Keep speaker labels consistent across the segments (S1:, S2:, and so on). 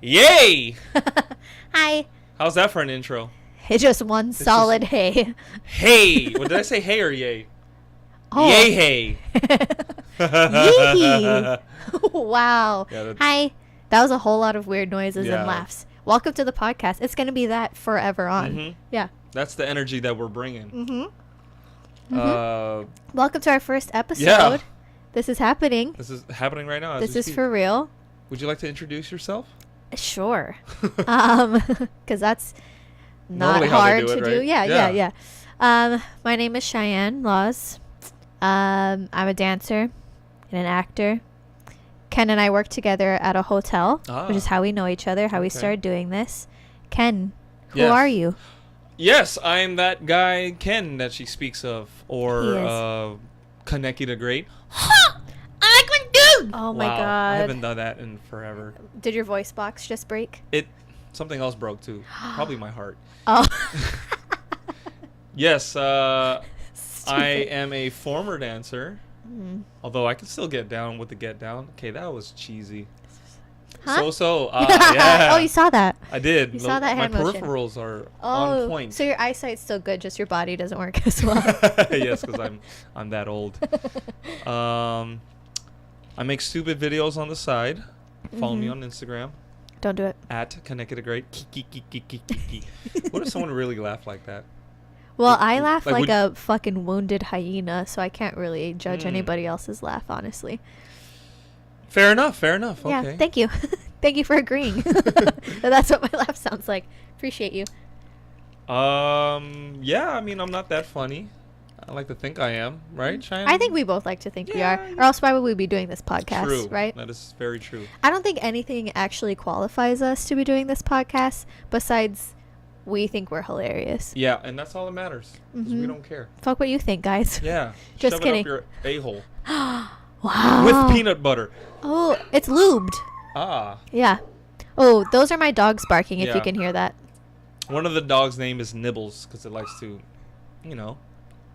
S1: Yay!
S2: Hi.
S1: How's that for an intro?
S2: It's just one solid hey.
S1: Hey! What did I say, hey or yay?
S2: Oh.
S1: Yay, hey!
S2: Yee. Wow.
S1: Yeah,
S2: Hi. That was a whole lot of weird noises
S1: Yeah.
S2: and laughs. Welcome to the podcast. It's going to be that forever on.
S1: Mhm.
S2: Yeah.
S1: That's the energy that we're bringing.
S2: Welcome to our first episode.
S1: Yeah.
S2: This is happening.
S1: This is happening right now.
S2: This is for real.
S1: Would you like to introduce yourself?
S2: Sure. Because that's not
S1: Normally how they
S2: hard
S1: do
S2: to
S1: it,
S2: do.
S1: right?
S2: Yeah. My name is Cheyenne Laws. I'm a dancer and an actor. Ken and I work together at a hotel, which is how we know each other, how we started doing this. Ken, who
S1: Yes.
S2: are you?
S1: Yes, I'm that guy, Ken, that she speaks of. Or
S2: He is.
S1: Keneke the Great.
S2: I like my dude! Oh my
S1: Wow,
S2: god.
S1: I haven't done that in forever.
S2: Did your voice box just break?
S1: Something else broke too. Probably my heart.
S2: Oh.
S1: Yes, I am a former dancer. Although I can still get down with the get down. Okay, that was cheesy.
S2: Huh?
S1: Yeah.
S2: Oh, you saw that.
S1: I did.
S2: You saw that hand
S1: My
S2: motion.
S1: peripherals are on point.
S2: So your eyesight's still good, just your body doesn't work as well.
S1: Yes, because I'm that old. I make stupid videos on the side. Follow me on Instagram.
S2: Don't do it.
S1: At Keneke the Great. What if someone really laughed like that?
S2: Well, I laugh
S1: like,
S2: like a fucking wounded hyena, so I can't really judge anybody else's laugh, honestly.
S1: Fair enough. Okay.
S2: Yeah, thank you. Thank you for agreeing. That's what my laugh sounds like. Appreciate you.
S1: Yeah, I mean, I'm not that funny. I like to think I am, right, Cheyenne?
S2: I think we both like to think we are. Or else why would we be doing this podcast,
S1: True.
S2: right?
S1: That is very true.
S2: I don't think anything actually qualifies us to be doing this podcast besides we think we're hilarious.
S1: Yeah, and that's all that matters. 'Cause we don't care.
S2: Fuck what you think, guys.
S1: Yeah.
S2: Just
S1: Shove
S2: kidding.
S1: it up your a-hole.
S2: Wow.
S1: With peanut butter.
S2: Oh, it's lubed.
S1: Ah.
S2: Yeah. Oh, those are my dogs barking, if you
S1: Yeah.
S2: can hear that.
S1: One of the dogs' name is Nibbles because it likes to,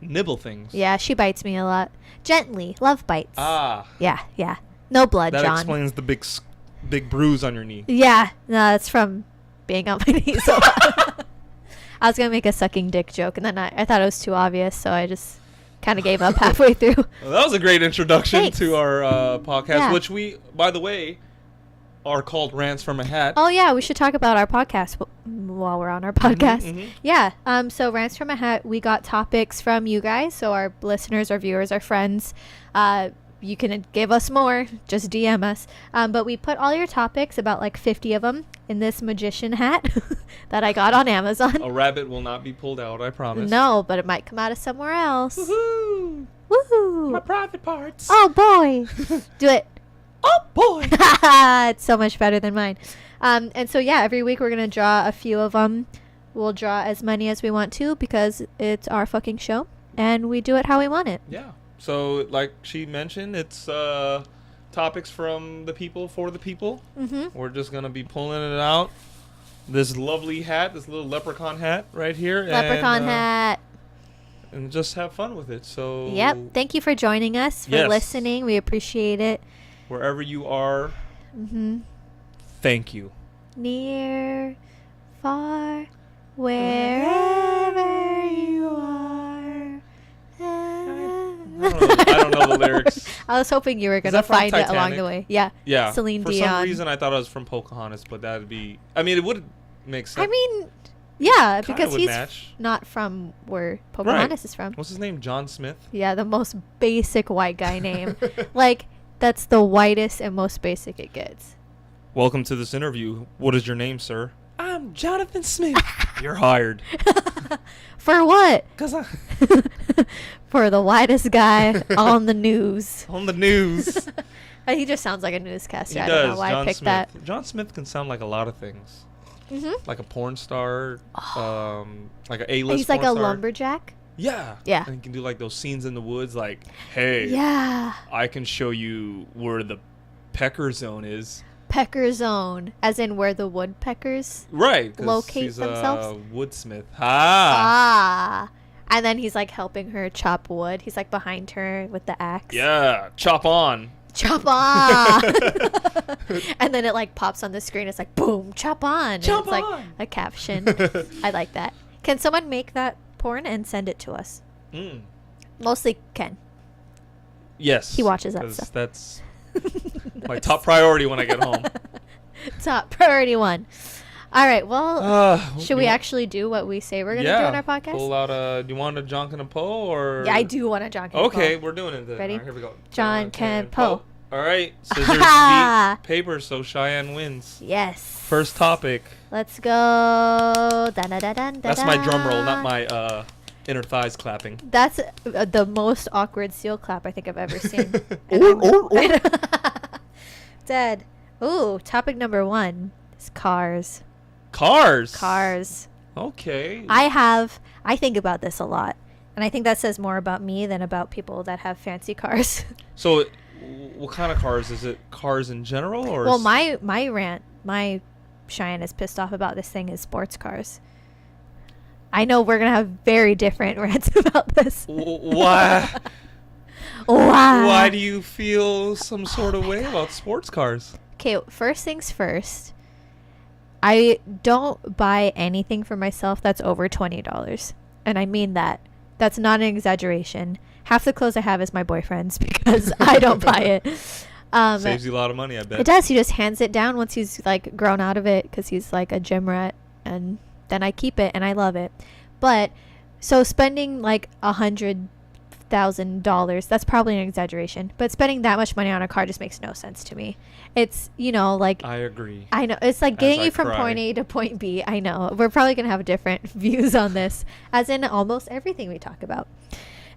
S1: nibble things.
S2: Yeah, she bites me a lot. Gently. Love bites.
S1: Ah.
S2: Yeah. No blood,
S1: That
S2: John.
S1: explains the big bruise on your knee.
S2: Yeah. No, it's from being on my knees a lot. I was going to make a sucking dick joke, and then I thought it was too obvious, so I just kind of gave up halfway through.
S1: Well, that was a great introduction
S2: Thanks.
S1: to our podcast,
S2: Yeah.
S1: which we, by the way, are called Rants From A Hat.
S2: Oh, yeah, we should talk about our podcast while we're on our podcast. Yeah, so Rants From A Hat, we got topics from you guys, so our listeners, our viewers, our friends. You can give us more, just DM us. But we put all your topics, about like 50 of them, in this magician hat that I got on Amazon.
S1: A rabbit will not be pulled out, I promise.
S2: No, but it might come out of somewhere else.
S1: Woohoo!
S2: Woohoo!
S1: My private parts.
S2: Oh, boy. Do it.
S1: Oh, boy.
S2: It's so much better than mine. And so, yeah, every week we're going to draw a few of them. We'll draw as many as we want to because it's our fucking show. And we do it how we want it.
S1: Yeah. So, like she mentioned, it's topics from the people for the people. We're just going to be pulling it out. This lovely hat, this little leprechaun hat right here.
S2: Leprechaun hat.
S1: And just have fun with it. So,
S2: Yep. Thank you for joining us, for listening. We appreciate it.
S1: wherever you are, thank you.
S2: Near, far, wherever you are.
S1: I don't know the lyrics.
S2: I was hoping you were going to
S1: that from
S2: find it along
S1: Titanic?
S2: the way. Yeah.
S1: Yeah.
S2: Celine
S1: For
S2: Dion.
S1: some reason, I thought it was from Pocahontas, but that would be... I mean, it would make sense.
S2: I mean, yeah,
S1: Kinda
S2: because
S1: would
S2: he's
S1: match.
S2: not from where Pocahontas is from.
S1: What's his name? John Smith?
S2: Yeah, the most basic white guy name. Like, that's the whitest and most basic it gets.
S1: Welcome to this interview. What is your name, sir? I'm Jonathan Smith. You're hired.
S2: For what?
S1: Because
S2: For the whitest guy on the news.
S1: on the news.
S2: He just sounds like a newscaster.
S1: He
S2: I
S1: does.
S2: don't know why
S1: John
S2: I picked
S1: Smith.
S2: that.
S1: John Smith can sound like a lot of things. Like a porn star. Like an A-list
S2: He's like a
S1: porn star.
S2: lumberjack.
S1: Yeah.
S2: Yeah.
S1: And he can do like those scenes in the woods like, hey,
S2: Yeah.
S1: I can show you where the pecker zone is.
S2: Pecker zone, as in where the woodpeckers
S1: Right. 'Cause
S2: locate
S1: he's
S2: themselves.
S1: a woodsmith. Ah.
S2: And then he's like helping her chop wood. He's like behind her with the axe.
S1: Yeah. Chop on.
S2: chop on. And then it like pops on the screen. It's like, boom, chop on.
S1: Chop
S2: and it's
S1: on.
S2: like a caption. I like that. Can someone make that porn and send it to us? Mostly Ken.
S1: Yes.
S2: He watches that stuff.
S1: That's my top priority when I get home.
S2: Top priority one. All right. Well, should we actually do what we say we're going to do on our podcast?
S1: Pull out do you want a John Ken Poe or?
S2: Yeah, I do want a John Ken Poe.
S1: Okay, we're doing it then.
S2: Ready?
S1: All right, here we go.
S2: John Ken Poe.
S1: All right. Scissors, beat, paper, so Cheyenne wins.
S2: Yes.
S1: First topic.
S2: Let's go. Da-da-da-da-da-da.
S1: That's my drum roll, not my inner thighs clapping.
S2: That's the most awkward seal clap I think I've ever seen. Dead. Ooh, topic number 1 is cars. Cars.
S1: Okay.
S2: I think about this a lot. And I think that says more about me than about people that have fancy cars.
S1: So, what kind of cars? Is it cars in general? Or
S2: well, my Cheyenne is pissed off about this thing is sports cars. I know we're going to have very different rants about this.
S1: Why? Why do you feel some sort of way about sports cars?
S2: Okay, first things first. I don't buy anything for myself that's over $20. And I mean that. That's not an exaggeration. Half the clothes I have is my boyfriend's because I don't buy it.
S1: Saves you a lot of money, I bet.
S2: It does. He just hands it down once he's like grown out of it because he's like a gym rat. And then I keep it and I love it. But so spending like $100,000, that's probably an exaggeration. But spending that much money on a car just makes no sense to me. It's, like...
S1: I agree.
S2: I know. It's like getting you from point A to point B. I know. We're probably going to have different views on this, as in almost everything we talk about,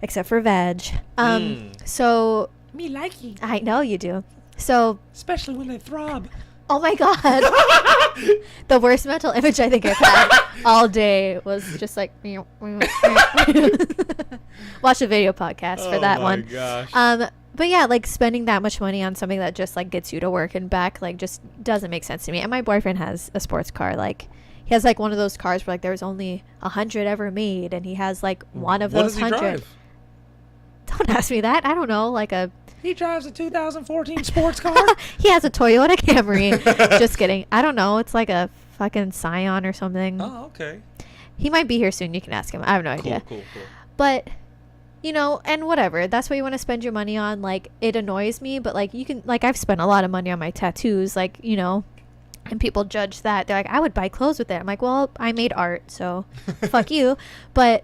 S2: except for veg. So...
S1: Me like you.
S2: I know you do. So...
S1: Especially when they throb.
S2: Oh my God. The worst mental image I think I've had all day was just like... Watch a video podcast for that one.
S1: Oh my gosh.
S2: But yeah, like spending that much money on something that just like gets you to work and back, like just doesn't make sense to me. And my boyfriend has a sports car. Like he has like one of those cars where like there was only 100 ever made, and he has like one of those 100.
S1: What does he drive?
S2: Don't ask me that. I don't know. Like
S1: he drives a 2014 sports car.
S2: He has a Toyota Camry. Just kidding. I don't know. It's like a fucking Scion or something.
S1: Oh, okay.
S2: He might be here soon. You can ask him. I have no idea.
S1: Cool.
S2: But and whatever. That's what you want to spend your money on. Like, it annoys me, but like you can, like, I've spent a lot of money on my tattoos, like, and people judge that. They're like, I would buy clothes with it. I'm like, well, I made art, so fuck you. But,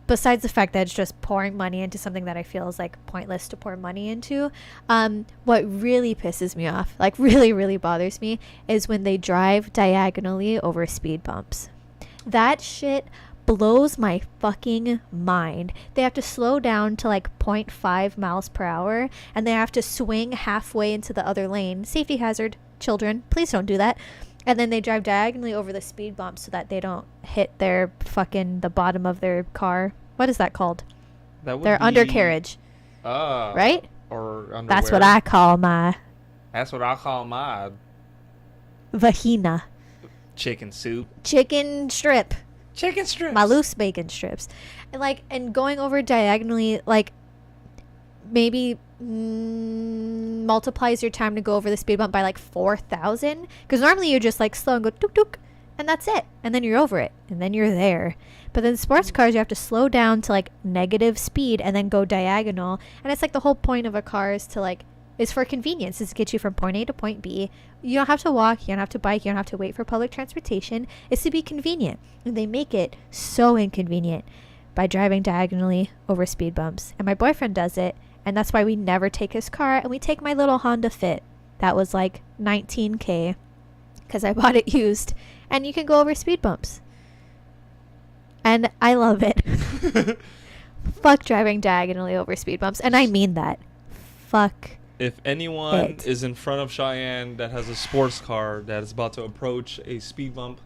S2: besides the fact that it's just pouring money into something that I feel is like pointless to pour money into, what really pisses me off, like really, really bothers me, is when they drive diagonally over speed bumps. That shit blows my fucking mind. They have to slow down to like 0.5 miles per hour, and they have to swing halfway into the other lane. Safety hazard, children, please don't do that. And then they drive diagonally over the speed bump so that they don't hit the bottom of their car. What is that called?
S1: That would
S2: their
S1: be
S2: undercarriage. Right?
S1: Or underwear.
S2: That's what I call my vagina.
S1: Chicken soup.
S2: Chicken strip.
S1: Chicken strips.
S2: My loose bacon strips. And going over diagonally, like, maybe multiplies your time to go over the speed bump by like 4,000. Because normally you just like slow and go tuk tuk, and that's it. And then you're over it. And then you're there. But then sports cars, you have to slow down to like negative speed and then go diagonal. And it's like the whole point of a car is for convenience, is to get you from point A to point B. You don't have to walk, you don't have to bike, you don't have to wait for public transportation. It's to be convenient. And they make it so inconvenient by driving diagonally over speed bumps. And my boyfriend does it, and that's why we never take his car, and we take my little Honda Fit. That was like $19,000 because I bought it used, and you can go over speed bumps. And I love it. Fuck driving diagonally over speed bumps, and I mean that. Fuck.
S1: If anyone is in front of Cheyenne that has a sports car that is about to approach a speed bump,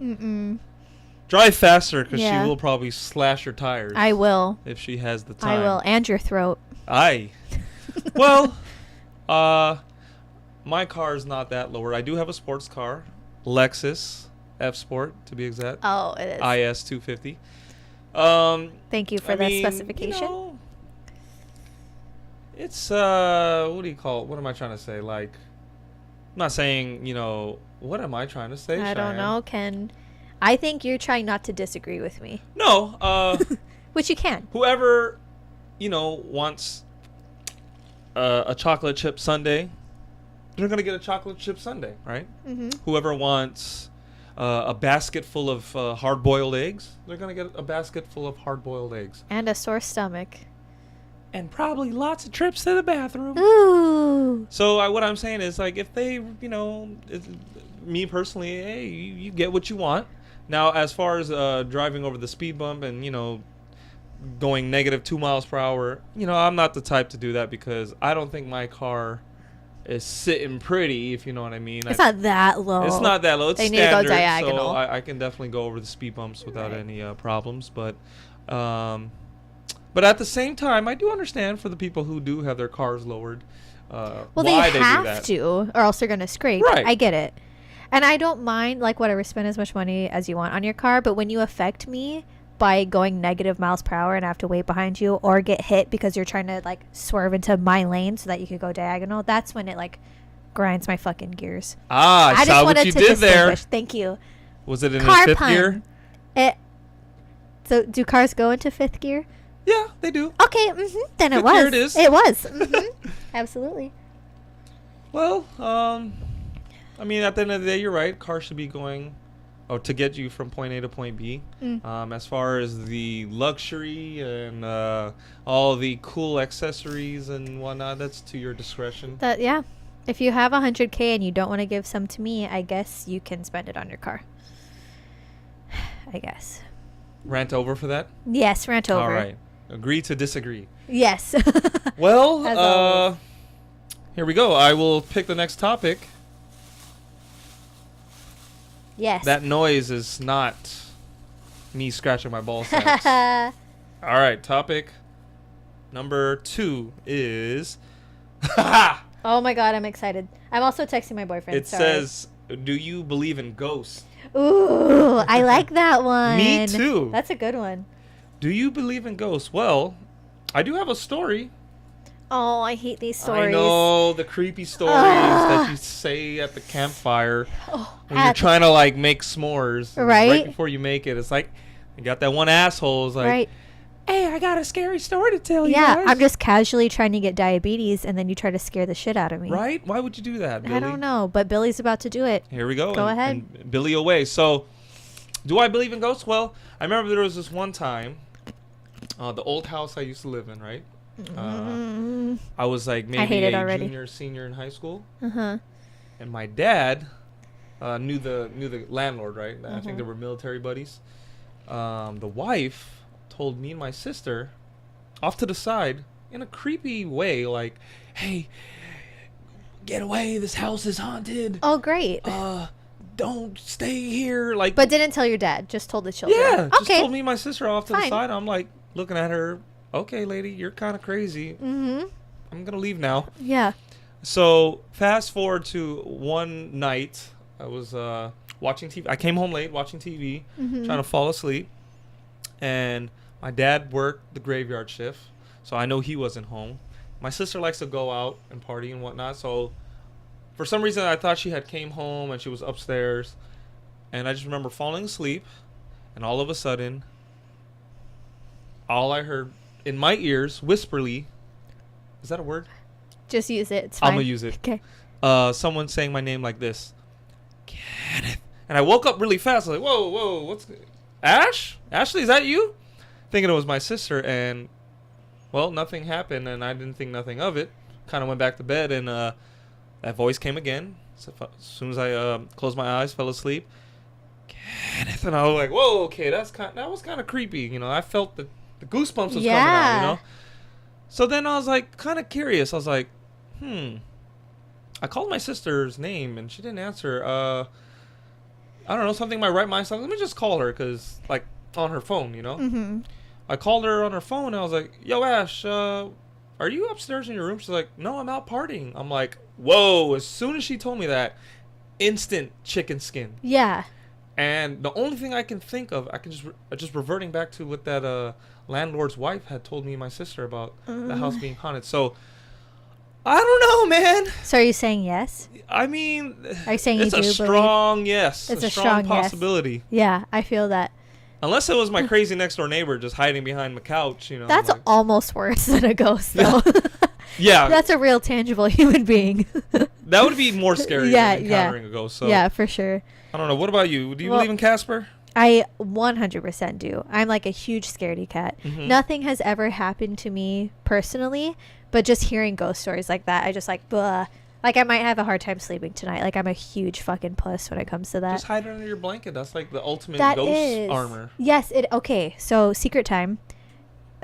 S1: drive faster, because she will probably slash your tires.
S2: I will.
S1: If she has the time.
S2: I will, and your throat.
S1: Aye. Well, my car is not that lower. I do have a sports car, Lexus F Sport to be exact.
S2: Oh, it is.
S1: IS 250. Thank
S2: you for that specification.
S1: It's what do you call it? What am I trying to say? Like, I'm not saying, what am I trying to say?
S2: I don't know, Ken. I think you're trying not to disagree with me.
S1: No,
S2: which you can.
S1: Whoever, wants a chocolate chip sundae, they're gonna get a chocolate chip sundae, right? Mm-hmm. Whoever wants a basket full of hard-boiled eggs, they're gonna get a basket full of hard-boiled eggs.
S2: And a sore stomach.
S1: And probably lots of trips to the bathroom.
S2: Ooh.
S1: So what I'm saying is, like, if they, me personally, hey, you get what you want. Now, as far as driving over the speed bump and, going negative 2 miles per hour, I'm not the type to do that because I don't think my car is sitting pretty, if you know what I mean.
S2: It's not that low.
S1: It's not that low. It's
S2: they
S1: standard,
S2: need to go diagonal.
S1: So I can definitely go over the speed bumps without any problems. But at the same time, I do understand for the people who do have their cars lowered.
S2: Well,
S1: why
S2: they have to, or else they're going to scrape.
S1: Right.
S2: I get it. And I don't mind, like, whatever, spend as much money as you want on your car. But when you affect me by going negative miles per hour and I have to wait behind you or get hit because you're trying to, like, swerve into my lane so that you could go diagonal, that's when it, like, grinds my fucking gears.
S1: I saw what you did there.
S2: Thank you.
S1: Was it in
S2: car
S1: fifth
S2: pun.
S1: gear?
S2: So do cars go into fifth gear?
S1: Yeah, they do.
S2: Okay, then it was.
S1: Gear it is.
S2: It was. Absolutely.
S1: Well, I mean, at the end of the day, you're right. Cars should be going to get you from point A to point B. As far as the luxury and all the cool accessories and whatnot, that's to your discretion.
S2: Yeah. If you have $100K and you don't want to give some to me, I guess you can spend it on your car. I guess.
S1: Rant over for that?
S2: Yes, rant over.
S1: All right. Agree to disagree.
S2: Yes.
S1: Well, here we go. I will pick the next topic.
S2: Yes.
S1: That noise is not me scratching my ball sacks. All right, topic number 2 is...
S2: Oh my god, I'm excited. I'm also texting my boyfriend.
S1: It says, do you believe in ghosts?
S2: Ooh, I like that one.
S1: Me too.
S2: That's a good one.
S1: Do you believe in ghosts? Well, I do have a story.
S2: Oh, I hate these stories.
S1: I know, the creepy stories that you say at the campfire when you're trying to, like, make s'mores. Right before you make it, it's like, you got that one asshole who's like, hey, I got a scary story to tell you guys.
S2: Yeah, I'm just casually trying to get diabetes, and then you try to scare the shit out of me.
S1: Right? Why would you do that, Billy?
S2: I don't know, but Billy's about to do it.
S1: Here we go.
S2: Go ahead.
S1: And Billy away. So, do I believe in ghosts? Well, I remember there was this one time, the old house I used to live in, right? I was like maybe a junior, senior in high school. And my dad knew the landlord, right? I think they were military buddies. The wife told me and my sister off to the side in a creepy way, like, hey, get away, this house is haunted.
S2: Oh, great.
S1: Don't stay here. Like,
S2: but didn't tell your dad, just told the children.
S1: Yeah, just told me and my sister off to the side. I'm like looking at her, okay, lady, you're kind of crazy. I'm gonna leave now. Yeah. So fast forward to one night, I was watching TV. I came home late, watching TV, trying to fall asleep, and my dad worked the graveyard shift, so I know he wasn't home. My sister likes to go out and party and whatnot, so for some reason I thought she had came home and she was upstairs, and I just remember falling asleep, and all of a sudden, all I heard in my ears, whisperly, is that a word?
S2: Just use it. It's fine.
S1: I'm gonna use it.
S2: Okay.
S1: Someone saying my name like this, Kenneth, and I woke up really fast. I was like, whoa, what's Ashley? Is that you? Thinking it was my sister, and well, nothing happened, and I didn't think nothing of it. Kind of went back to bed, and that voice came again. So as soon as I closed my eyes, fell asleep, Kenneth, and I was like, whoa, okay, that was kind of creepy. You know, I felt the goosebumps was coming out. You know. So then I was like, kind of curious. I was like, I called my sister's name, and she didn't answer. I don't know, something in my right mind. So let me just call her, because, like, on her phone, you know. I called her on her phone, and I was like, yo, Ash, are you upstairs in your room? She's like, no, I'm out partying. I'm like, whoa. As soon as she told me that, instant chicken skin. Yeah. And the only thing I can think of, I can just reverting back to what that landlord's wife had told me and my sister about the house being haunted. So I don't know, man.
S2: So are you saying yes?
S1: I mean,
S2: Are you saying
S1: it's
S2: you
S1: a
S2: do
S1: strong yes.
S2: It's
S1: a strong possibility.
S2: Yes. Yeah, I feel that.
S1: Unless it was my crazy next door neighbor just hiding behind the couch, you know.
S2: That's
S1: like,
S2: almost worse than a ghost, though.
S1: Yeah.
S2: That's a real tangible human being.
S1: That would be more scary than encountering a ghost. So.
S2: Yeah, for sure.
S1: I don't know. What about you? Do you believe in Casper?
S2: I 100% do. I'm like a huge scaredy cat. Mm-hmm. Nothing has ever happened to me personally, but just hearing ghost stories like that, I just like, blah. Like, I might have a hard time sleeping tonight. Like, I'm a huge fucking puss when it comes to that.
S1: Just hide it under your blanket. That's like the ultimate ghost armor.
S2: Yes. Okay. So, secret time.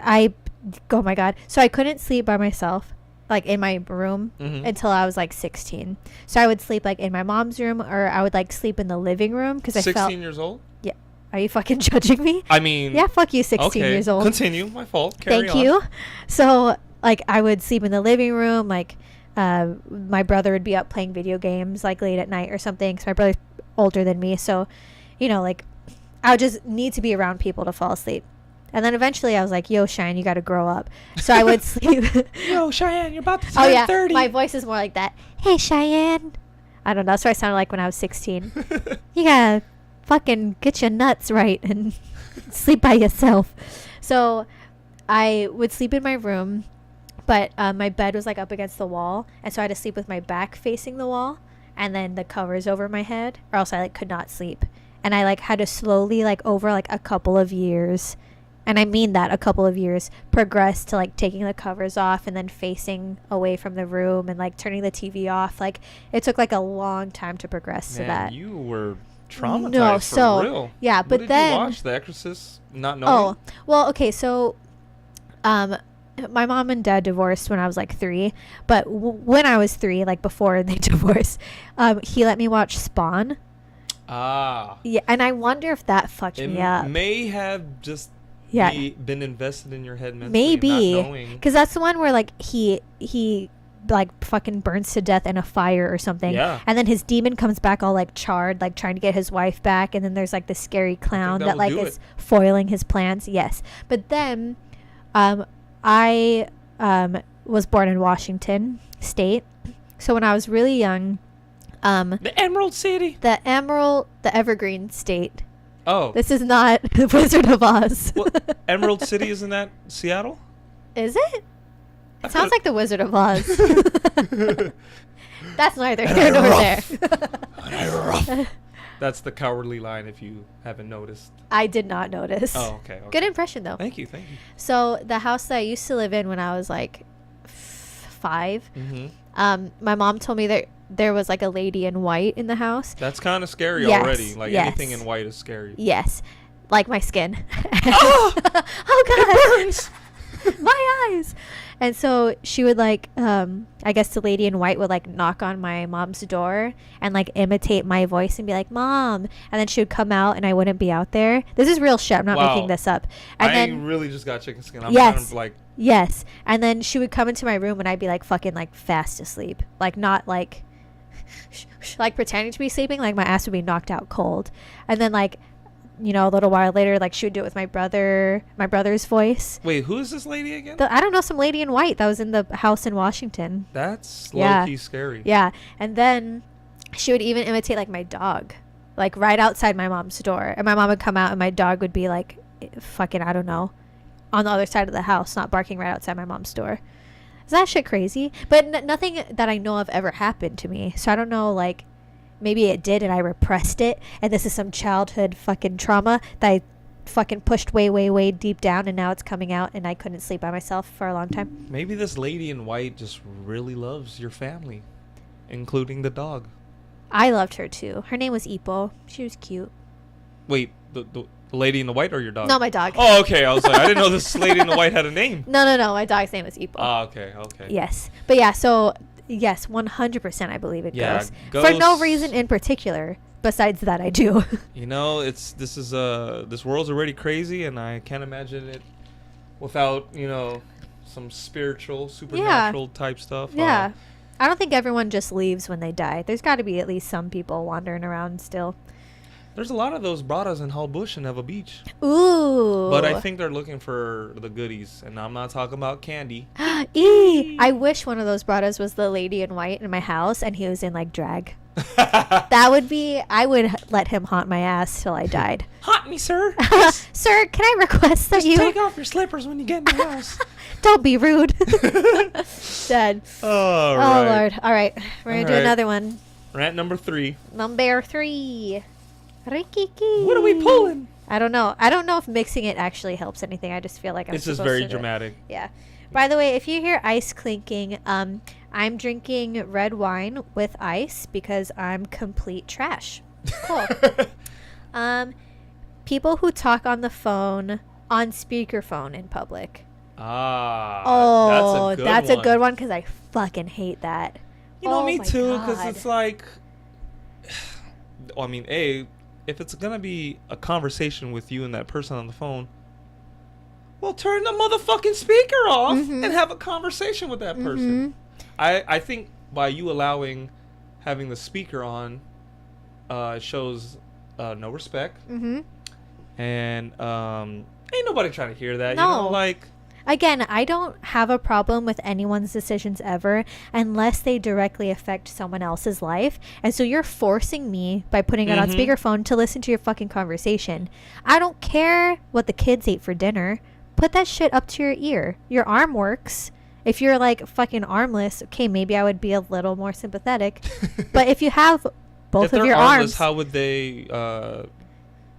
S2: Oh my God. So, I couldn't sleep by myself, like, in my room until I was, like, 16. So, I would sleep, like, in my mom's room, or I would, like, sleep in the living room. Because I felt...
S1: 16 years old?
S2: Yeah. Are you fucking judging me?
S1: I mean...
S2: Yeah, fuck you, 16 years old.
S1: Continue. My fault. Carry
S2: Thank you. So, like, I would sleep in the living room, like... my brother would be up playing video games like late at night or something, because my brother's older than me, so you know, like, I would just need to be around people to fall asleep. And then eventually I was like, yo, Cheyenne, you gotta grow up. So I would sleep.
S1: Yo, Cheyenne, you're about to turn 30.
S2: My voice is more like that. Hey, Cheyenne. I don't know, that's what I sounded like when I was 16. You gotta fucking get your nuts right and sleep by yourself. So I would sleep in my room, but my bed was like up against the wall, and so I had to sleep with my back facing the wall, and then the covers over my head, or else I like could not sleep. And I like had to slowly, like, over like a couple of years, and I mean that, a couple of years, progress to like taking the covers off and then facing away from the room and like turning the TV off. Like, it took like a long time to progress to that.
S1: You were traumatized for real.
S2: Yeah, but
S1: what did
S2: then
S1: you watch The Exorcist, not knowing?
S2: Oh, well, okay, so my mom and dad divorced when I was like 3, but when I was 3, like before they divorced, he let me watch Spawn.
S1: Ah.
S2: Yeah, and I wonder if that fucked me up.
S1: It may have just been invested in your head mentally.
S2: Maybe, because that's the one where like he like fucking burns to death in a fire or something. Yeah. And then his demon comes back all like charred, like trying to get his wife back, and then there's like the scary clown that like is foiling his plans. Yes, but then, I was born in Washington State, so when I was really young,
S1: the Emerald City,
S2: the Evergreen State.
S1: Oh,
S2: this is not the Wizard of Oz.
S1: Well, Emerald City, isn't that Seattle?
S2: Is it? It sounds like the Wizard of Oz. That's neither here nor there.
S1: That's the Cowardly Lion, if you haven't noticed.
S2: I did not notice.
S1: Oh, okay.
S2: Good impression, though.
S1: Thank you.
S2: So the house that I used to live in when I was like 5, my mom told me that there was like a lady in white in the house.
S1: That's kind of scary already. Like, anything in white is scary.
S2: Yes. Like my skin.
S1: Oh
S2: God.
S1: It burns.
S2: My eyes. And so she would like, I guess the lady in white would like knock on my mom's door and like imitate my voice and be like, Mom. And then she would come out and I wouldn't be out there. This is real shit. I'm not making this up. And
S1: I really just got chicken skin. I'm kind of like.
S2: Yes. And then she would come into my room and I'd be like fucking like fast asleep. Like not like, like pretending to be sleeping. Like my ass would be knocked out cold. And then like, you know, a little while later, like she would do it with my brother's voice.
S1: Wait, who is this lady again?
S2: I don't know, some lady in white that was in the house in Washington.
S1: That's low-key scary.
S2: Yeah. And then she would even imitate like my dog, like right outside my mom's door. And my mom would come out and my dog would be like fucking, I don't know, on the other side of the house, not barking right outside my mom's door. Is that shit crazy? But nothing that I know of ever happened to me. So I don't know, like, maybe it did and I repressed it, and this is some childhood fucking trauma that I fucking pushed way, way, way deep down, and now it's coming out and I couldn't sleep by myself for a long time.
S1: Maybe this lady in white just really loves your family, including the dog.
S2: I loved her too. Her name was Ipo. She was cute.
S1: Wait, the lady in the white or your dog?
S2: No, my dog.
S1: Oh, okay. I was like, I didn't know this lady in the white had a name.
S2: No. My dog's name was Ipo.
S1: Oh, okay.
S2: Yes. But yeah, so yes, 100% I believe in ghosts. For no reason in particular. Besides that, I do.
S1: You know, this world's already crazy, and I can't imagine it without, you know, some spiritual, supernatural type stuff.
S2: Yeah. I don't think everyone just leaves when they die. There's got to be at least some people wandering around still.
S1: There's a lot of those bradas in Hull Bush and Eva Beach.
S2: Ooh.
S1: But I think they're looking for the goodies, and I'm not talking about candy.
S2: I wish one of those bradas was the lady in white in my house, and he was in like drag. That would be. I would let him haunt my ass till I died.
S1: Haunt me, sir.
S2: Sir, can I request that you
S1: take off your slippers when you get in the house?
S2: Don't be rude. Dead.
S1: Oh,
S2: Oh Lord. All right, we're gonna do another one.
S1: Rant number 3.
S2: Number 3. Rikiki.
S1: What are we pulling?
S2: I don't know. I don't know if mixing it actually helps anything. I just feel like
S1: It's just very dramatic.
S2: Yeah. By the way, if you hear ice clinking, I'm drinking red wine with ice because I'm complete trash. Cool. People who talk on the phone on speakerphone in public.
S1: Oh,
S2: that's a good one because I fucking hate that.
S1: You know, me too, because it's like, I mean, if it's gonna be a conversation with you and that person on the phone, well, turn the motherfucking speaker off and have a conversation with that person. I think by you having the speaker on shows no respect. And ain't nobody trying to hear that.
S2: No.
S1: You know, like,
S2: again, I don't have a problem with anyone's decisions ever unless they directly affect someone else's life. And so you're forcing me by putting it on speakerphone to listen to your fucking conversation. I don't care what the kids ate for dinner. Put that shit up to your ear. Your arm works. If you're like fucking armless, okay, maybe I would be a little more sympathetic. But if you have both of your arms,
S1: how would they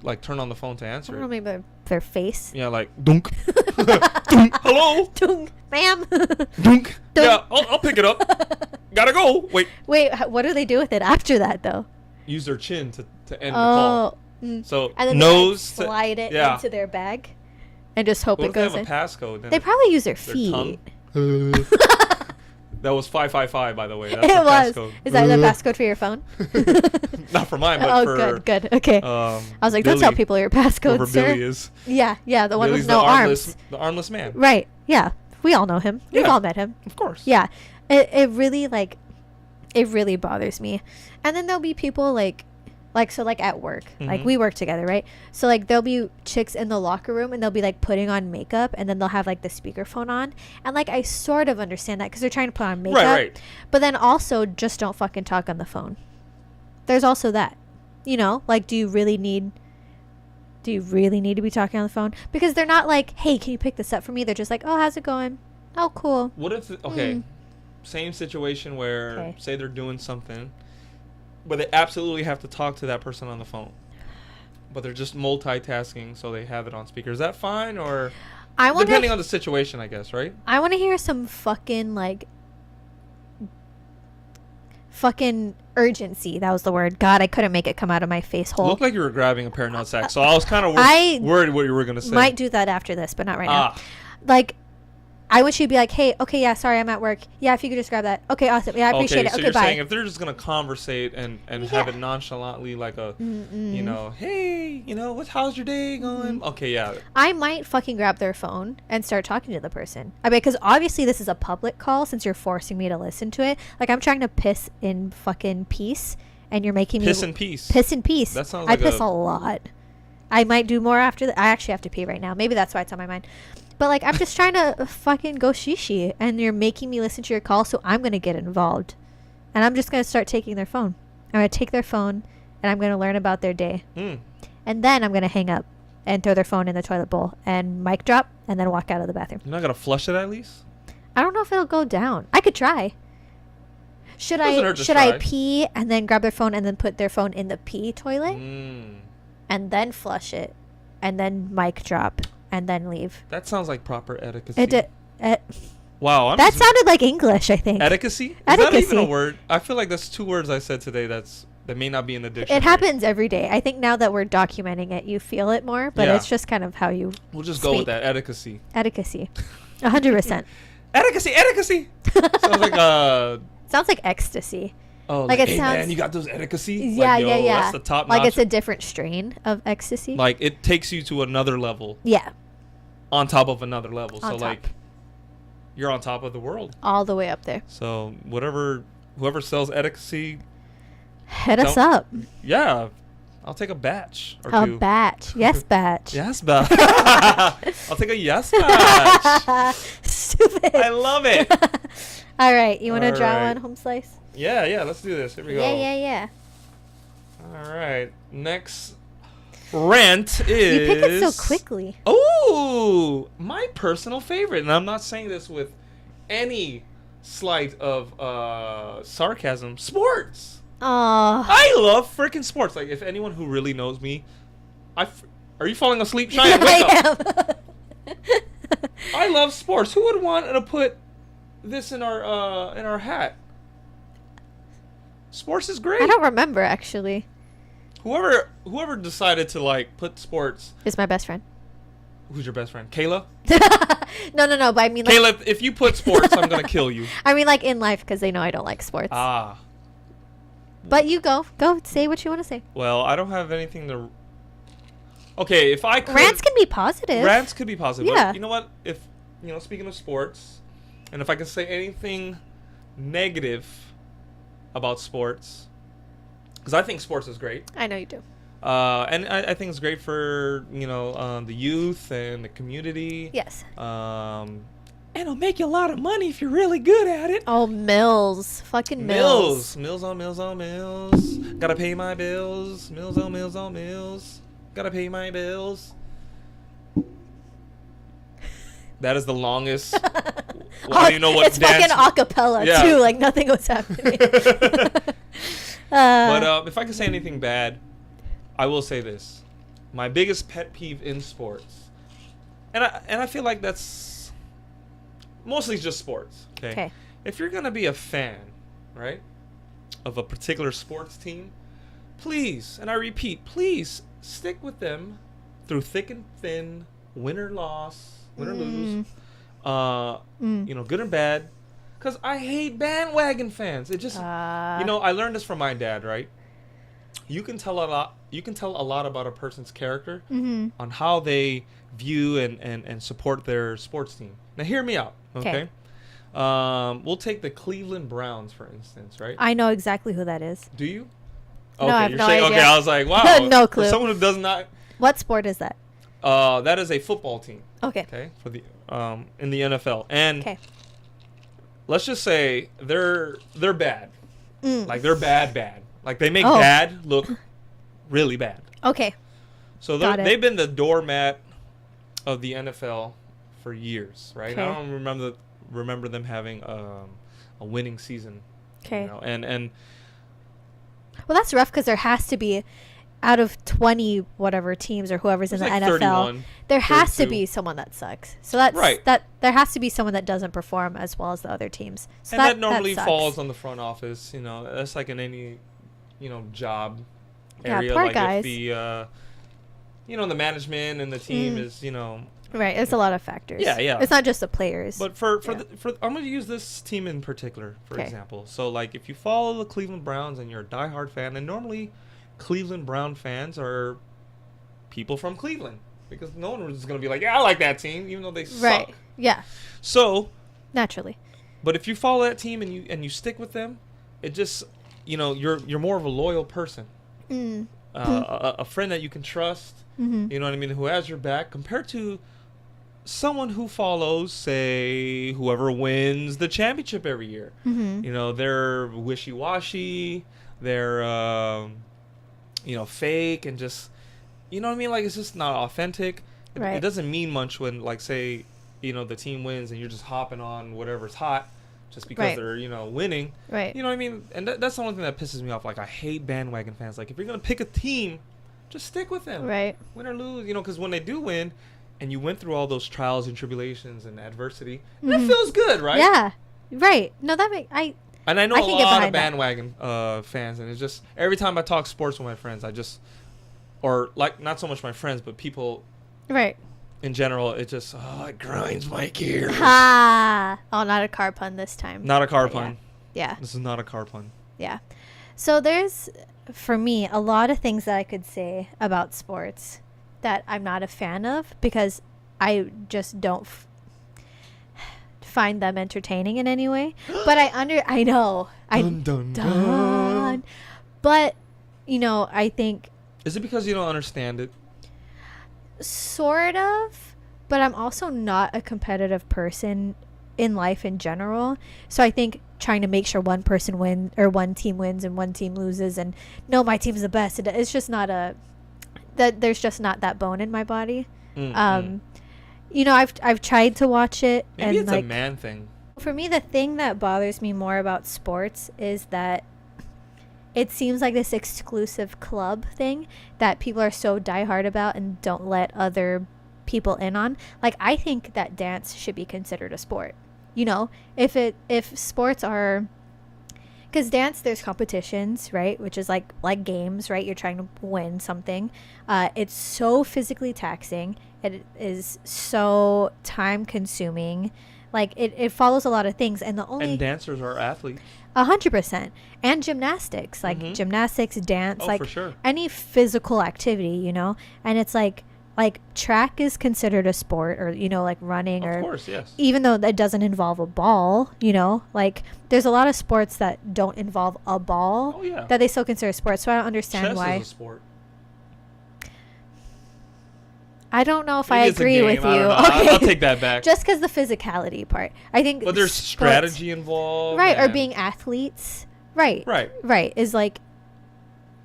S1: like turn on the phone to answer?
S2: I don't know, maybe their face.
S1: Yeah, like dunk. Dunk. Hello.
S2: Dunk, ma'am.
S1: Dunk. Yeah, I'll pick it up. Gotta go. Wait,
S2: what do they do with it after that though?
S1: Use their chin to end the call. So
S2: and then
S1: nose
S2: they, like, slide it into their bag and just hope it goes
S1: in.
S2: in.
S1: They have a passcode.
S2: They probably use their feet.
S1: Tongue. That was 555, by the way. That's
S2: it
S1: the
S2: was.
S1: passcode.
S2: Is that the passcode for your phone?
S1: Not for mine, but for...
S2: good. Okay. I was like, don't tell people your passcode,
S1: whoever
S2: sir.
S1: Billy is.
S2: Yeah, the one
S1: Billy's
S2: with no arms.
S1: The armless man.
S2: Right. Yeah. We all know him. We've all met him.
S1: Of course.
S2: Yeah. It really, like, it really bothers me. And then there'll be people, like at work, like we work together, right? So like there'll be chicks in the locker room and they'll be like putting on makeup and then they'll have like the speakerphone on, and like I sort of understand that because they're trying to put on makeup,
S1: right.
S2: But then also just don't fucking talk on the phone. There's also that, you know, like do you really need to be talking on the phone? Because they're not like, hey, can you pick this up for me? They're just like, oh, how's it going? Oh, cool.
S1: What if same situation where say they're doing something, but they absolutely have to talk to that person on the phone, but they're just multitasking, so they have it on speaker. Is that fine, or depending on the situation, I guess, right?
S2: I want to hear some fucking urgency. That was the word. God, I couldn't make it come out of my face hole.
S1: It looked like you were grabbing a pair of nutsack, so I was kind of worried what you were going to say.
S2: Might do that after this, but not right now. Like, I wish you'd be like, hey, okay, yeah, sorry, I'm at work. Yeah, if you could just grab that. Okay, awesome. Yeah, I appreciate it.
S1: So
S2: okay,
S1: you're
S2: bye.
S1: saying if they're just going to conversate and have it nonchalantly, like a, you know, hey, you know, how's your day going? Okay, yeah.
S2: I might fucking grab their phone and start talking to the person. I mean, because obviously this is a public call since you're forcing me to listen to it. Like, I'm trying to piss in fucking peace, and you're making me...
S1: Piss in peace?
S2: Piss in peace.
S1: That sounds like
S2: I piss a lot. I might do more after I actually have to pee right now. Maybe that's why it's on my mind. But, like, I'm just trying to fucking go shishi, and you're making me listen to your call, so I'm going to get involved. And I'm just going to start taking their phone. I'm going to take their phone, and I'm going to learn about their day. And then I'm going to hang up and throw their phone in the toilet bowl and mic drop and then walk out of the bathroom.
S1: You're not going to flush it at least?
S2: I don't know if it'll go down. I could try. Should I pee and then grab their phone and then put their phone in the pee toilet? And then flush it and then mic drop and then leave?
S1: That sounds like proper etiquette.
S2: Wow. That sounded like English, I think.
S1: Etiquette? Is that even a word? I feel like that's 2 words I said today that may not be in the dictionary.
S2: It happens every day. I think now that we're documenting it, you feel it more, but it's just kind of how you
S1: We'll just go with that. Etiquette.
S2: 100%.
S1: Etiquette.
S2: Sounds like ecstasy.
S1: Oh, like it sounds... man, you got those etiquette?
S2: Yeah,
S1: like, yeah. That's the top notch.
S2: Like it's a different strain of ecstasy.
S1: Like it takes you to another level.
S2: Yeah.
S1: On top of another level.
S2: On
S1: so,
S2: top.
S1: like, you're on top of the world.
S2: All the way up there.
S1: So, whoever sells etiquette...
S2: Hit us up.
S1: Yeah. I'll take a batch or
S2: A
S1: two.
S2: batch. Yes, batch.
S1: Yes, batch. I'll take a yes batch.
S2: Stupid.
S1: I love it.
S2: All right. You want to draw
S1: Alright.
S2: one, home slice?
S1: Yeah. Let's do this. Here we go.
S2: Yeah.
S1: All right. Next rant is.
S2: You picked it so quickly.
S1: Oh, my personal favorite, and I'm not saying this with any slight of sarcasm. Sports.
S2: Oh.
S1: I love freaking sports. Like, if anyone who really knows me, are you falling asleep, Cheyenne? Wake up.
S2: I am.
S1: I love sports. Who would want to put this in our hat? Sports is great.
S2: I don't remember, actually.
S1: Whoever decided to like put sports.
S2: Is my best friend.
S1: Who's your best friend? Kayla?
S2: No. But I mean, like,
S1: Kayla, if you put sports, I'm gonna kill you.
S2: I mean, like in life, because they know I don't like sports.
S1: Ah.
S2: But you go say what you want to say.
S1: Well, I don't have anything to. Okay, if I could.
S2: Rants can be positive.
S1: Rants could be positive.
S2: Yeah.
S1: But you know what? If speaking of sports, and if I could say anything negative about sports, because I think sports is great.
S2: I know you do.
S1: And I think it's great for the youth and the community.
S2: Yes.
S1: And it'll make you a lot of money if you're really good at it.
S2: Oh, Mills. Fucking Mills.
S1: Mills on Mills. Gotta pay my bills. Mills on Mills. Gotta pay my bills. That is the longest. Well, I don't even know what
S2: it's
S1: dance.
S2: fucking acapella, too. Like, nothing was happening.
S1: But if I could say anything bad, I will say this. My biggest pet peeve in sports. And I feel like that's mostly just sports. Okay. If you're gonna be a fan, right, of a particular sports team, please, and I repeat, please stick with them through thick and thin, win or lose, good and bad. Because I hate bandwagon fans. It just, I learned this from my dad, right? You can tell a lot. You can tell a lot about a person's character on how they view and support their sports team. Now, hear me out, okay? We'll take the Cleveland Browns, for instance, right?
S2: I know exactly who that is.
S1: Do you?
S2: No, I have no idea.
S1: Okay, I was like, wow.
S2: No clue.
S1: For someone who does not.
S2: What sport is that?
S1: That is a football team.
S2: Okay.
S1: Okay, for the in the NFL, and
S2: okay.
S1: Let's just say they're bad. Like they're bad. Like they make bad look really bad.
S2: Okay.
S1: So they've been the doormat of the NFL for years, right? Okay. I don't remember them having a winning season.
S2: Okay.
S1: And
S2: well, that's rough because there has to be, out of 20 whatever teams or whoever's in the NFL,
S1: 31,
S2: there has to be someone that sucks. So that's
S1: right.
S2: That there has to be someone that doesn't perform as well as the other teams. So
S1: and that normally falls on the front office. That's like in any job area.
S2: Poor
S1: like
S2: guys.
S1: If the management and the team is
S2: right. It's a lot of factors.
S1: Yeah.
S2: It's not just the players.
S1: But for I'm going to use this team in particular, for example. So like if you follow the Cleveland Browns and you're a diehard fan, and normally Cleveland Brown fans are people from Cleveland, because no one is going to be like, yeah, I like that team, even though they suck.
S2: Right. Yeah.
S1: So
S2: naturally.
S1: But if you follow that team and you stick with them, it just you're more of a loyal person. A friend that you can trust. You know what I mean? Who has your back, compared to someone who follows, say, whoever wins the championship every year. They're wishy-washy. They're fake, and just what I mean? Like, it's just not authentic. It doesn't mean much when, like, say, the team wins and you're just hopping on whatever's hot just because they're winning.
S2: Right.
S1: You know what I mean? And that's the only thing that pisses me off. Like, I hate bandwagon fans. Like, if you're gonna pick a team, just stick with them.
S2: Right.
S1: Win or lose, because when they do win, and you went through all those trials and tribulations and adversity, that feels good, right?
S2: Yeah. Right. No,
S1: and I know a lot of bandwagon fans, and it's just every time I talk sports with my friends, or like not so much my friends, but people,
S2: right,
S1: in general, it just it grinds my gears.
S2: Ha! Oh, not a car pun this time.
S1: Not a car pun.
S2: Yeah.
S1: This is not a car pun.
S2: Yeah. So there's, for me, a lot of things that I could say about sports that I'm not a fan of, because I just don't find them entertaining in any way. But I know.
S1: Dun, dun, dun.
S2: But, I think
S1: Is it because you don't understand it?
S2: Sort of, but I'm also not a competitive person in life in general. So I think trying to make sure one person wins or one team wins and one team loses and no, my team's the best. It's just not there's just not that bone in my body. You know, I've tried to watch it.
S1: Maybe
S2: and
S1: it's a man thing.
S2: For me, the thing that bothers me more about sports is that it seems like this exclusive club thing that people are so diehard about and don't let other people in on. Like, I think that dance should be considered a sport. You know, if sports are, because dance, there's competitions, right? Which is like games, right? You're trying to win something. It's so physically taxing. It is so time consuming. Like, it follows a lot of things. And
S1: and dancers are athletes.
S2: 100%. And gymnastics, like gymnastics, dance, like
S1: for sure.
S2: Any physical activity, you know? And it's like track is considered a sport, or, you know, like running,
S1: Of
S2: or
S1: course, yes.
S2: even though that doesn't involve a ball, you know, like there's a lot of sports that don't involve a ball that they still consider sports. So I don't understand why.
S1: Chess is a sport.
S2: I don't know if
S1: Maybe
S2: I
S1: it's a
S2: agree
S1: game.
S2: with you.
S1: I don't know.
S2: Okay.
S1: I'll take that back.
S2: Just because the physicality part, I think.
S1: But there's strategy involved,
S2: right? Or being athletes, right? Is like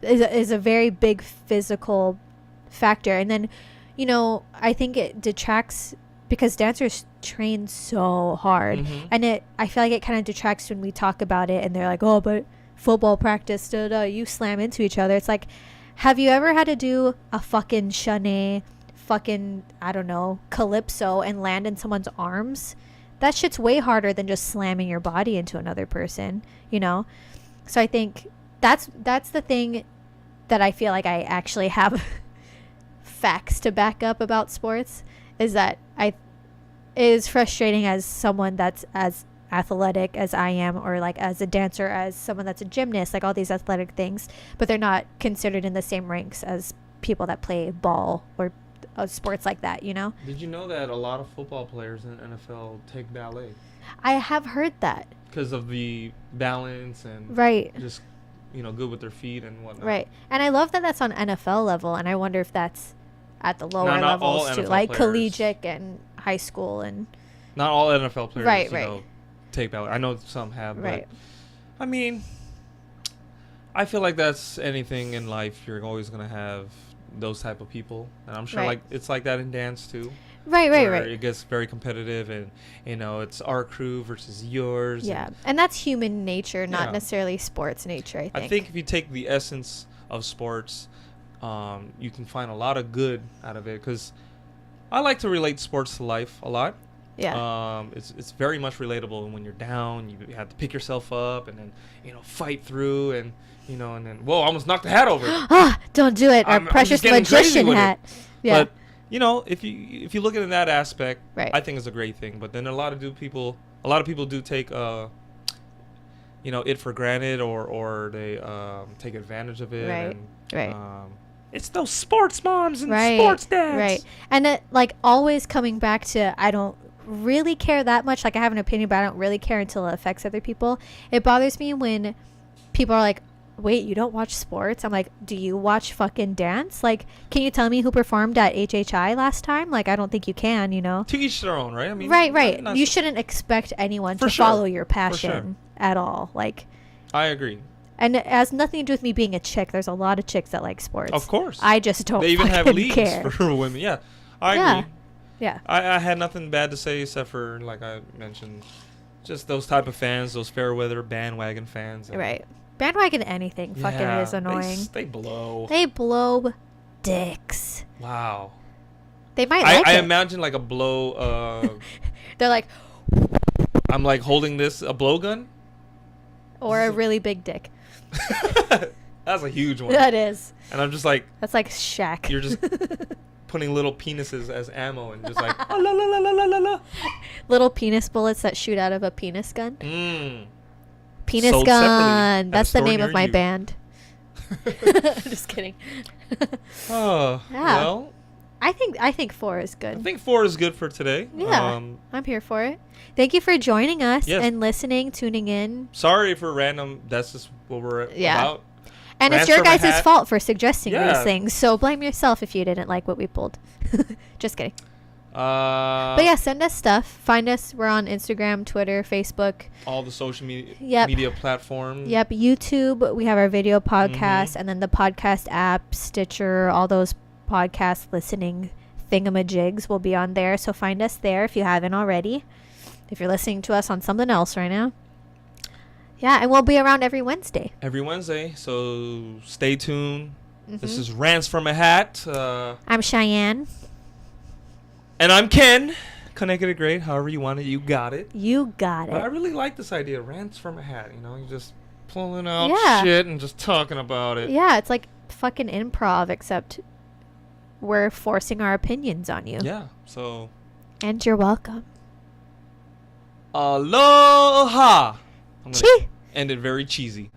S2: is a very big physical factor, and then, you know, I think it detracts because dancers train so hard, and I feel like it kind of detracts when we talk about it, and they're like, oh, but football practice, you slam into each other. It's like, have you ever had to do a fucking chaîné, fucking, I don't know, calypso and land in someone's arms? That shit's way harder than just slamming your body into another person, you know? So I think that's the thing that I feel like I actually have facts to back up about sports, is that it is frustrating as someone that's as athletic as I am, or like as a dancer, as someone that's a gymnast, like all these athletic things, but they're not considered in the same ranks as people that play ball or sports like that, you know?
S1: Did you know that a lot of football players in the NFL take ballet?
S2: I have heard that.
S1: Because of the balance and just, you know, good with their feet and whatnot.
S2: Right. And I love that that's on NFL level, and I wonder if that's at the lower levels too, like collegiate and high school. And
S1: not all NFL players, you know, take ballet. I know some have, but I mean, I feel like that's anything in life. You're always going to have those type of people, and I'm sure like it's like that in dance too. Right. It gets very competitive, and, you know, it's our crew versus yours.
S2: Yeah, and that's human nature, not necessarily sports nature,
S1: I think if you take the essence of sports, you can find a lot of good out of it, because I like to relate sports to life a lot. Yeah. It's very much relatable. When you're down, you have to pick yourself up and then, you know, fight through, and, you know, and then, whoa, I almost knocked the hat over.
S2: Don't do it. Our precious magician hat. Yeah.
S1: But, you know, if you look at it in that aspect, I think it's a great thing. But then a lot of people do take you know, it for granted, or they take advantage of it. It's those sports moms and sports dads. Right.
S2: And it, like, always coming back to, I don't really care that much. Like, I have an opinion, but I don't really care until it affects other people. It bothers me when people are like, wait, you don't watch sports? I'm like, do you watch fucking dance? Like, can you tell me who performed at HHI last time? Like, I don't think you can, you know?
S1: To each their own, right? I mean,
S2: right. You shouldn't expect anyone to follow your passion at all. Like,
S1: I agree.
S2: And it has nothing to do with me being a chick. There's a lot of chicks that like sports.
S1: Of course.
S2: I just don't care.
S1: They even have leagues for women. Yeah, I agree.
S2: Yeah.
S1: I had nothing bad to say except for, like I mentioned, just those type of fans, those fair weather bandwagon fans.
S2: Right. Bandwagon anything fucking is annoying.
S1: They blow.
S2: They blow dicks.
S1: Wow.
S2: They might like
S1: I
S2: it.
S1: imagine like a blow.
S2: They're like.
S1: I'm like holding a blowgun.
S2: Or a really big dick.
S1: That's a huge one.
S2: That is.
S1: And I'm just like.
S2: That's like Shaq.
S1: You're just putting little penises as ammo and just like. Oh, la, la, la, la, la, la.
S2: Little penis bullets that shoot out of a penis gun. Penis
S1: Sold
S2: gun. That's the name of my band. Just kidding.
S1: Well.
S2: I think 4 is good.
S1: I think 4 is good for today.
S2: Yeah, I'm here for it. Thank you for joining us and listening, tuning in.
S1: Sorry for random. That's just what we're about.
S2: And
S1: Rants
S2: it's your
S1: from a
S2: guys'
S1: Hat.
S2: fault for suggesting
S1: Yeah.
S2: these things. So blame yourself if you didn't like what we pulled. Just kidding. But yeah, send us stuff. Find us. We're on Instagram, Twitter, Facebook.
S1: All the social media
S2: Yep.
S1: media platforms.
S2: Yep, YouTube. We have our video podcast, and then the podcast app, Stitcher, all those podcast listening thingamajigs will be on there. So find us there if you haven't already. If you're listening to us on something else right now. Yeah, and we'll be around every Wednesday.
S1: Every Wednesday. So stay tuned. This is Rants from a Hat.
S2: I'm Cheyenne.
S1: And I'm Ken. Connected it great. However you want it, you got it.
S2: You got it.
S1: But I really like this idea. Rants from a Hat. You know, you just pulling out
S2: Yeah.
S1: shit and just talking about it.
S2: Yeah, it's like fucking improv, except we're forcing our opinions on you.
S1: Yeah. So.
S2: And you're welcome.
S1: Aloha. I'm gonna
S2: Chee.
S1: end it very cheesy.